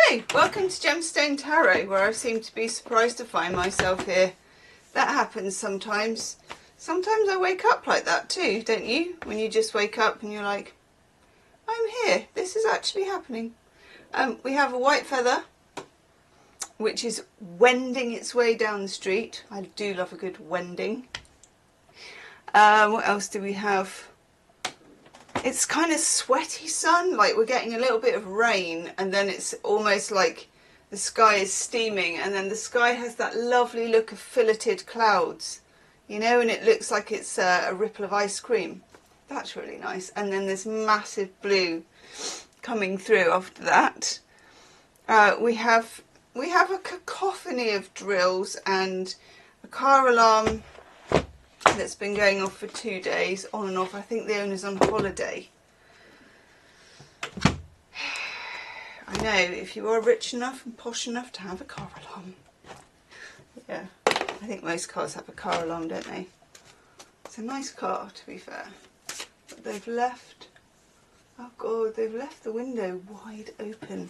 Hello, welcome to Gemstone Tarot, where I seem to be surprised to find myself here. That happens sometimes. Sometimes I wake up like that too, don't you? When you just wake up and you're like, I'm here, this is actually happening. We have a white feather, which is wending its way down the street. I do love a good wending. What else do we have? It's kind of sweaty sun, like we're getting a little bit of rain, and then it's almost like the sky is steaming, and then the sky has that lovely look of filleted clouds, you know, and it looks like it's a ripple of ice cream. That's really nice. And then there's massive blue coming through after that. We have a cacophony of drills and a car alarm that's been going off for 2 days, on and off. I think the owner's on holiday. I know, if you are rich enough and posh enough to have a car alarm. Yeah, I think most cars have a car alarm, don't they? It's a nice car, to be fair. But they've left, oh God, they've left the window wide open.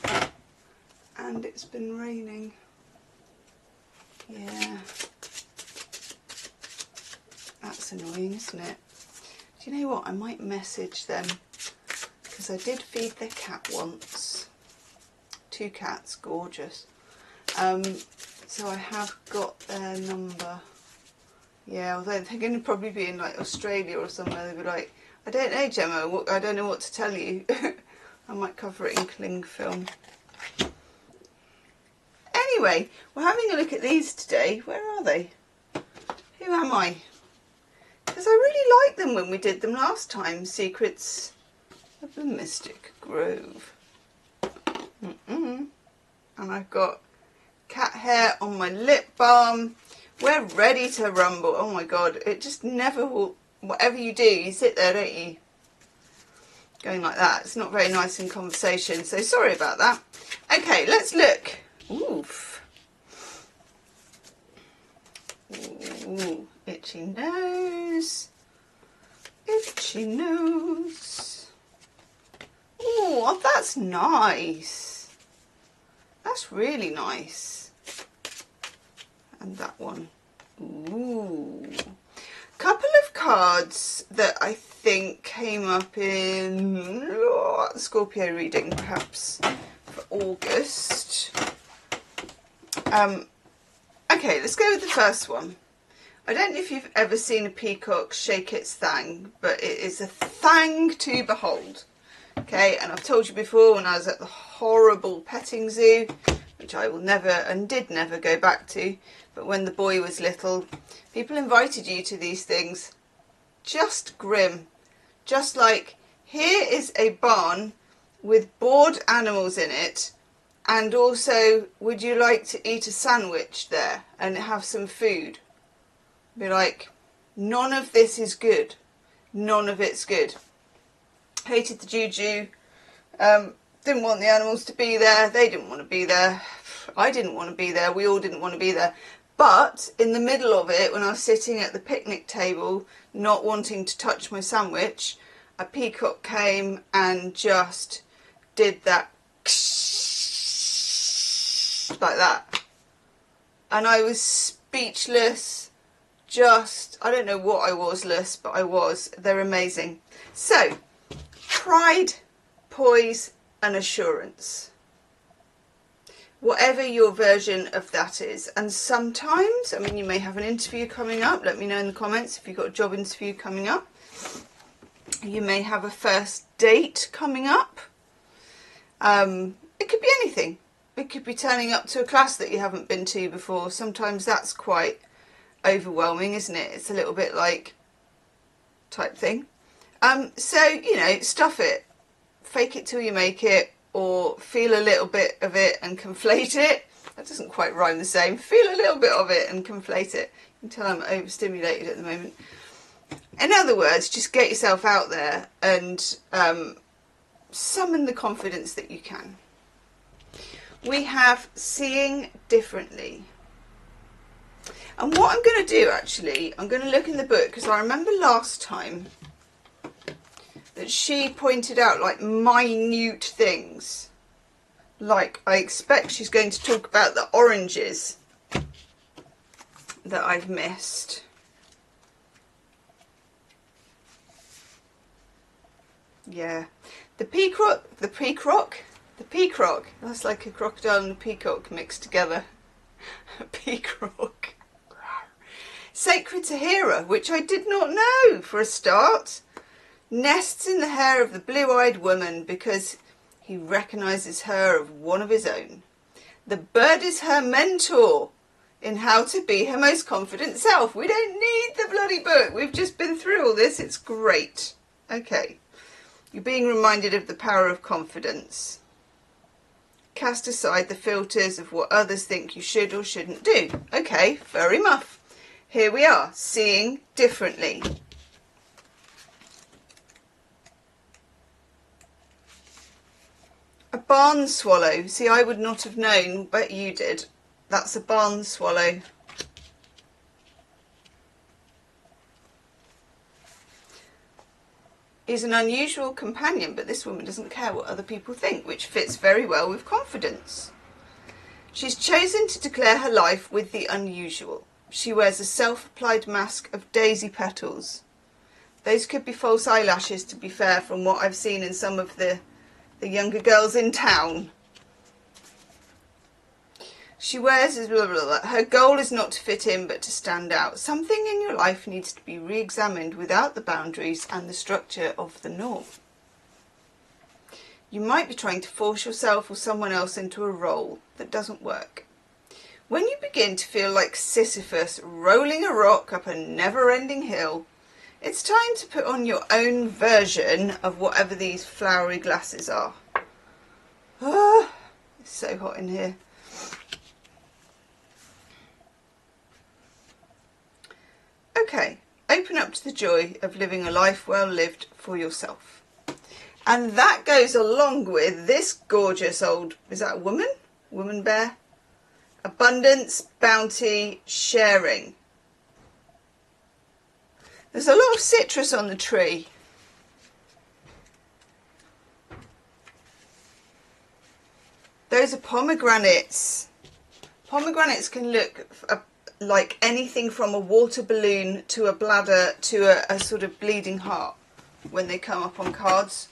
And it's been raining. Yeah. That's annoying, isn't it? Do you know what? I might message them, because I did feed their cat once. 2 cats, gorgeous. So I have got their number. Yeah, although they're going to probably be in like Australia or somewhere. They'll be like, I don't know, Gemma, I don't know what to tell you. I might cover it in cling film. Anyway, we're having a look at these today. Where are they? Who am I? Because I really liked them when we did them last time. Secrets of the Mystic Grove. And I've got cat hair on my lip balm. We're ready to rumble. Oh my God, it just never will. Whatever you do, you sit there, don't you? Going like that. It's not very nice in conversation, so sorry about that. Okay, let's look. Oof. Ooh, itchy nose. Itchy nose. Oh, that's nice. That's really nice. And that one. Ooh. Couple of cards that I think came up in Scorpio reading, perhaps, for August. Okay, let's go with the first one. I don't know if you've ever seen a peacock shake its thang, but it is a thang to behold. Okay, and I've told you before, when I was at the horrible petting zoo, which I will never and did never go back to, but when the boy was little, people invited you to these things. Just grim. Just like, here is a barn with bored animals in it, and also, would you like to eat a sandwich there and have some food? Be like, none of this is good. None of it's good. Hated the juju. Didn't want the animals to be there. They didn't want to be there. I didn't want to be there. We all didn't want to be there. But in the middle of it, when I was sitting at the picnic table, not wanting to touch my sandwich, a peacock came and just did that like that. And I was speechless. Just, I don't know what I was-less, but I was. They're amazing. So, pride, poise and assurance. Whatever your version of that is. And sometimes, I mean, you may have an interview coming up. Let me know in the comments if you've got a job interview coming up. You may have a first date coming up. It could be anything. It could be turning up to a class that you haven't been to before. Sometimes that's quite overwhelming, isn't it? It's a little bit like type thing. So, you know, stuff it. Fake it till you make it, or feel a little bit of it and conflate it. That doesn't quite rhyme the same. Feel a little bit of it and conflate it. You can tell I'm overstimulated at the moment. In other words, just get yourself out there and summon the confidence that you can. We have seeing differently. And what I'm going to do, actually, I'm going to look in the book, because I remember last time that she pointed out like minute things Like, I expect she's going to talk about the oranges that I've missed. Yeah. The peacock, that's like a crocodile and a peacock mixed together. A peacock. Sacred to Hera, which I did not know for a start. Nests in the hair of the blue-eyed woman because he recognises her as one of his own. The bird is her mentor in how to be her most confident self. We don't need the bloody book. We've just been through all this. It's great. Okay. You're being reminded of the power of confidence. Cast aside the filters of what others think you should or shouldn't do. Okay, very muff. Here we are, seeing differently. A barn swallow. See, I would not have known, but you did. That's a barn swallow. Is an unusual companion, but this woman doesn't care what other people think, which fits very well with confidence. She's chosen to declare her life with the unusual. She wears a self-applied mask of daisy petals. Those could be false eyelashes, to be fair, from what I've seen in some of the younger girls in town. She wears blah, blah, blah. Her goal is not to fit in, but to stand out. Something in your life needs to be re-examined without the boundaries and the structure of the norm. You might be trying to force yourself or someone else into a role that doesn't work. When you begin to feel like Sisyphus rolling a rock up a never-ending hill, it's time to put on your own version of whatever these flowery glasses are. Ah, it's so hot in here. Okay, open up to the joy of living a life well lived for yourself. And that goes along with this gorgeous old, is that a woman? Woman bear? Abundance, bounty, sharing. There's a lot of citrus on the tree. Those are pomegranates. Pomegranates can look like anything from a water balloon to a bladder to a sort of bleeding heart when they come up on cards.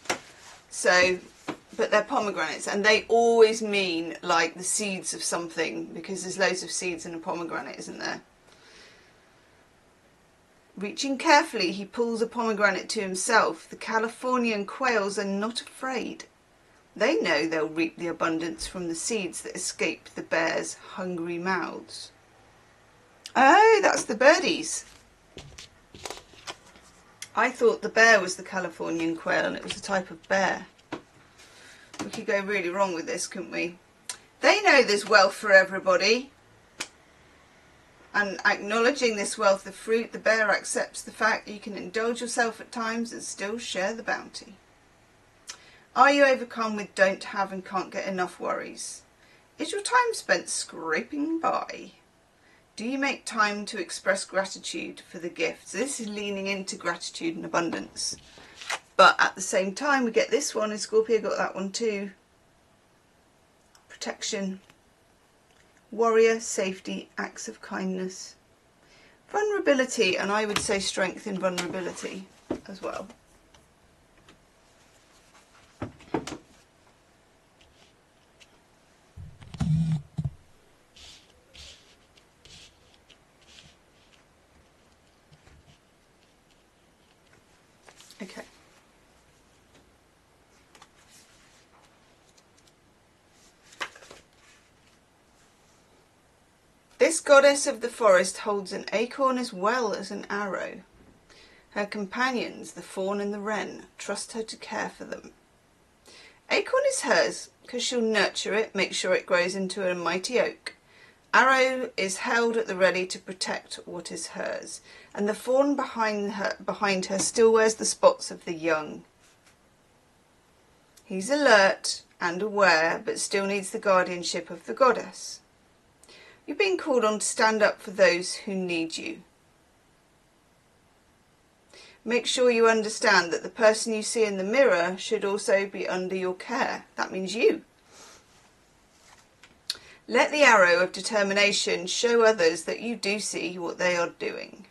So, but they're pomegranates, and they always mean like the seeds of something, because there's loads of seeds in a pomegranate, isn't there? Reaching carefully, he pulls a pomegranate to himself. The Californian quails are not afraid. They know they'll reap the abundance from the seeds that escape the bear's hungry mouths. Oh, that's the birdies. I thought the bear was the Californian quail and it was a type of bear. We could go really wrong with this, couldn't we? They know there's wealth for everybody. And acknowledging this wealth of fruit, the bear accepts the fact you can indulge yourself at times and still share the bounty. Are you overcome with don't have and can't get enough worries? Is your time spent scraping by? Do you make time to express gratitude for the gifts? This is leaning into gratitude and abundance. But at the same time, we get this one, and Scorpio got that one too. Protection. Warrior, safety, acts of kindness. Vulnerability, and I would say strength in vulnerability as well. Okay. This goddess of the forest holds an acorn as well as an arrow. Her companions, the fawn and the wren, trust her to care for them. Acorn is hers because she'll nurture it, make sure it grows into a mighty oak. Arrow is held at the ready to protect what is hers, and the fawn behind her still wears the spots of the young. He's alert and aware, but still needs the guardianship of the goddess. You're being called on to stand up for those who need you. Make sure you understand that the person you see in the mirror should also be under your care. That means you. Let the arrow of determination show others that you do see what they are doing.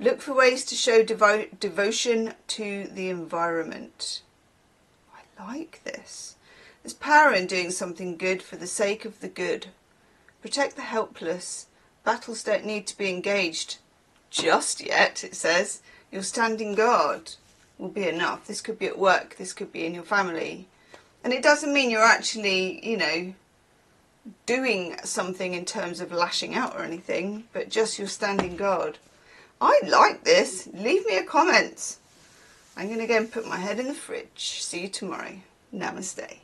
Look for ways to show devotion to the environment. I like this. There's power in doing something good for the sake of the good. Protect the helpless. Battles don't need to be engaged just yet, it says. Your standing guard will be enough. This could be at work, this could be in your family. And it doesn't mean you're actually, you know, doing something in terms of lashing out or anything, but just your standing guard. I like this. Leave me a comment. I'm going to go and put my head in the fridge. See you tomorrow. Namaste.